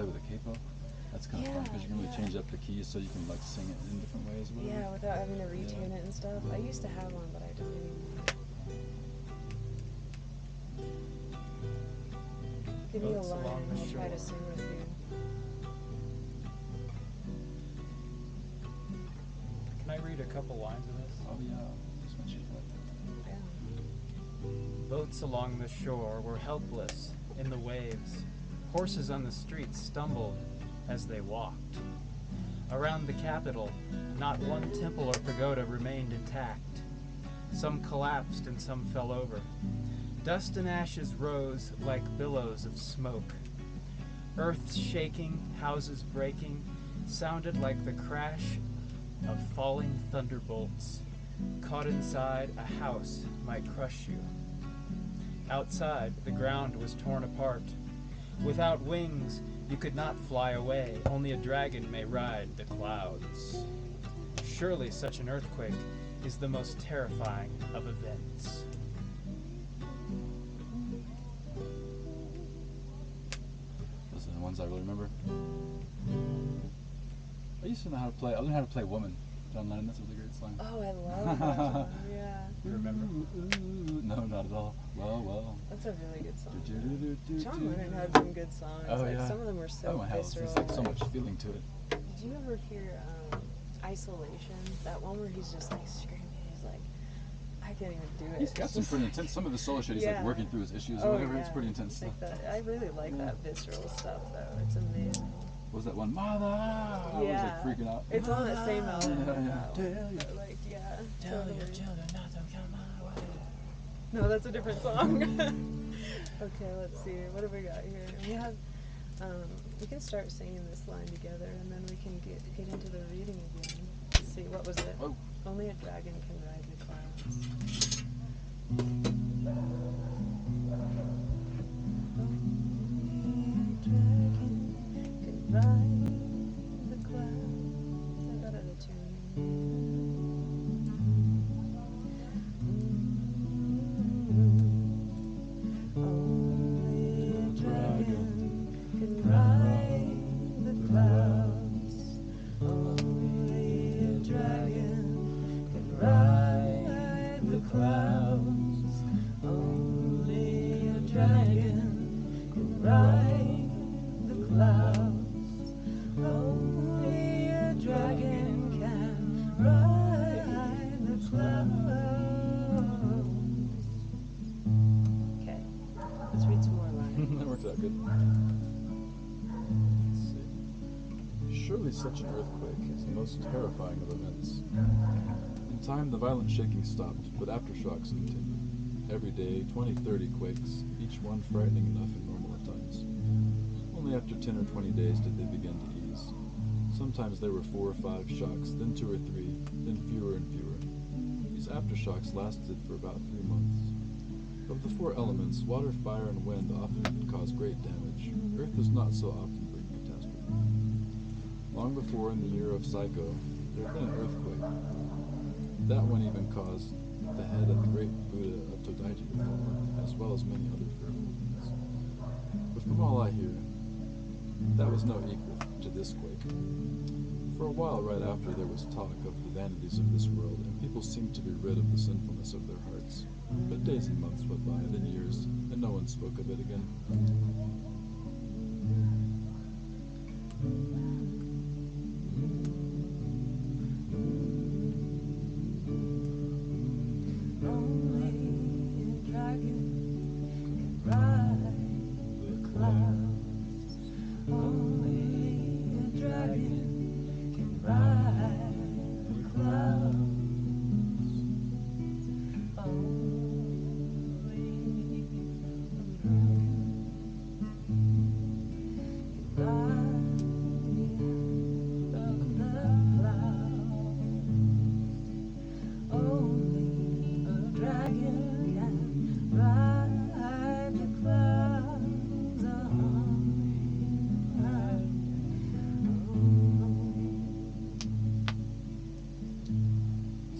play with a capo. That's kind of fun because you can really change up the keys so you can like sing it in different ways. Or whatever. Yeah, without having to retune it and stuff. I used to have one, but I don't anymore. Give me a Boats line along and the I'll try to shore. sing with you. Can I read a couple lines of this? Oh yeah, just mention that. Yeah. Boats along the shore were helpless in the waves. Horses on the streets stumbled as they walked. Around the capital, not one temple or pagoda remained intact. Some collapsed and some fell over. Dust and ashes rose like billows of smoke. Earth shaking, houses breaking, sounded like the crash of falling thunderbolts. Caught inside a house might crush you. Outside, the ground was torn apart. Without wings, you could not fly away. Only a dragon may ride the clouds. Surely such an earthquake is the most terrifying of events. Those are the ones I really remember. I used to know how to play. I learned how to play "Woman." John Lennon. That's a really great song. Oh, I love that song. Yeah. You remember? Ooh, no, not at all. Well. That's a really good song. Do-do-do-do-do-do. John Lennon had some good songs. Oh, like yeah. some of them were so Oh my hell, visceral. there's like so much feeling to it. Did you ever hear Isolation? That one where he's just like screaming. He's like, I can't even do it. He's got It's some just pretty intense. Some of the solo shit, he's like Yeah. working through his issues Oh, or whatever. yeah. It's pretty intense stuff. Like that. I really like Yeah. that visceral stuff though. It's amazing. What was that one? Mother! I was like freaking out. It's on that same album. Yeah, yeah. that Tell one. you. But, like, yeah, Tell totally. your children not to come my way. No, that's a different song. Okay, let's see. What have we got here? We have. We can start singing this line together, and then we can get into the reading again. Let's see. What was it? Oh. Only a dragon can ride the clouds. Surely such an earthquake is the most terrifying of events. In time, the violent shaking stopped, but aftershocks continued. Every day, 20-30 quakes, each one frightening enough and normal at times. Only after 10 or 20 days did they begin to ease. Sometimes there were 4 or 5 shocks, then 2 or 3, then fewer and fewer. These aftershocks lasted for about 3 months. Of the 4 elements, water, fire, and wind often cause great damage. Earth does not so often bring catastrophe. Long before, in the year of Psycho, there had been an earthquake. That one even caused the head of the great Buddha of Todaiji to fall, as well as many other fearful things. But from all I hear, that was no equal to this quake. For a while right after, there was talk of the vanities of this world, and people seemed to be rid of the sinfulness of their hearts. But days and months went by, then years, and no one spoke of it again.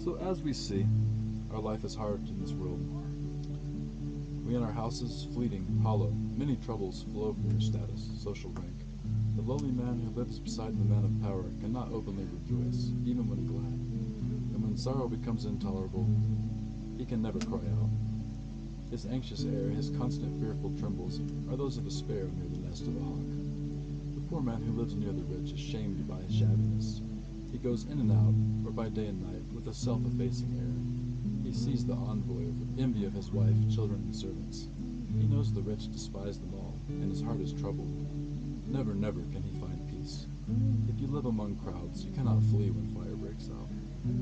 So as we see, our life is hard in this world. We in our houses, fleeting, hollow, many troubles flow from your status, social rank. The lowly man who lives beside the man of power cannot openly rejoice, even when glad. And when sorrow becomes intolerable, he can never cry out. His anxious air, his constant fearful trembles, are those of a sparrow near the nest of a hawk. The poor man who lives near the rich is shamed by his shabbiness. He goes in and out, or by day and night, with a self-effacing air. He sees the envoy of envy of his wife, children, and servants. He knows the rich despise them all, and his heart is troubled. Never, never can he find peace. If you live among crowds, you cannot flee when fire breaks out.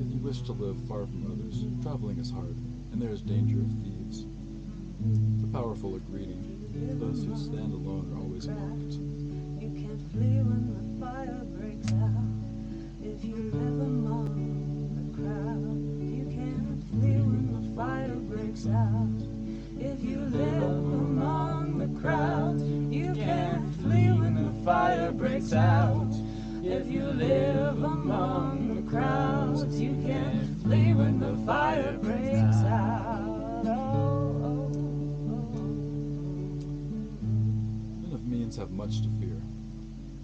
If you wish to live far from others, traveling is hard, and there is danger of thieves. The powerful are greedy. Those who stand alone are always mocked. You can't flee when the fire breaks out. If you live among the crowd, you can't flee when the fire breaks out. If you live among the crowd, you can't flee when the fire breaks out. If you live among the crowds, you can't flee when the fire breaks out. Men of means have much to fear.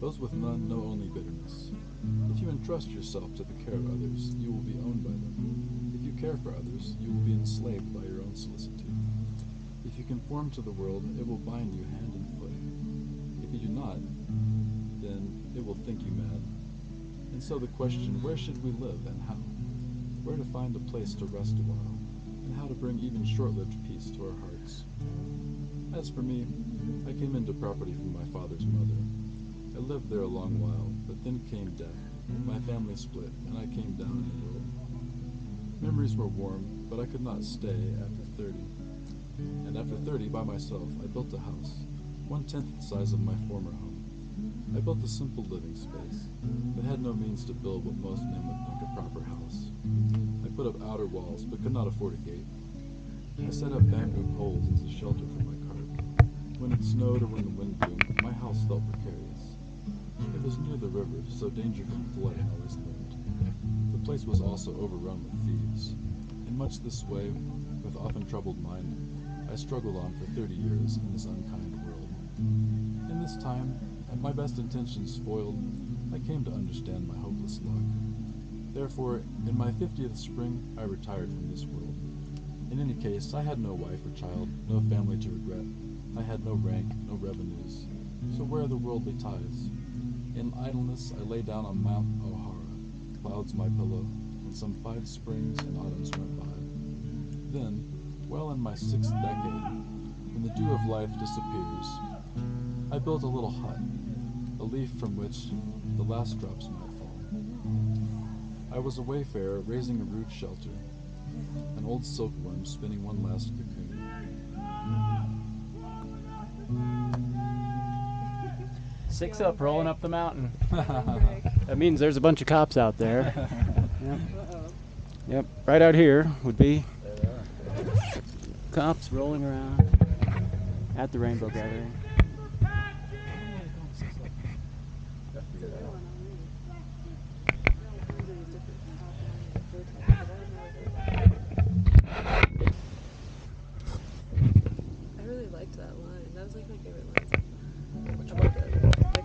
Those with none know only bitterness. If you entrust yourself to the care of others, you will be owned by them. If you care for others, you will be enslaved by your own solicitude. If you conform to the world, it will bind you hand and foot. If you do not, then it will think you mad. And so the question, where should we live and how? Where to find a place to rest a while, and how to bring even short-lived peace to our hearts. As for me, I came into property from my father's mother. I lived there a long while, but then came death. My family split, and I came down in the world. Memories were warm, but I could not stay after 30. And after 30, by myself, I built a house, 1/10 the size of my former home. I built a simple living space, but had no means to build what most men would think a proper house. I put up outer walls, but could not afford a gate. I set up bamboo poles as a shelter for my cart. When it snowed or when the wind blew, my house felt precarious. It was near the river, so danger from flooding always loomed. The place was also overrun with thieves. In much this way, with often troubled mind, I struggled on for 30 years in this unkind world. In this time, and my best intentions foiled, I came to understand my hopeless luck. Therefore, in my 50th spring, I retired from this world. In any case, I had no wife or child, no family to regret. I had no rank, no revenues. So where are the worldly ties? In idleness, I lay down on Mount O'Hara, clouds my pillow, and some 5 springs and autumns went by. Then, well in my 6th decade, when the dew of life disappears, I built a little hut, a leaf from which the last drops might fall. I was a wayfarer raising a rude shelter, an old silkworm spinning one last cocoon. Six up, rolling up the mountain. Break. That means there's a bunch of cops out there. Yep. Uh-oh. Yep. Right out here would be There they are. cops rolling around at the rainbow gathering.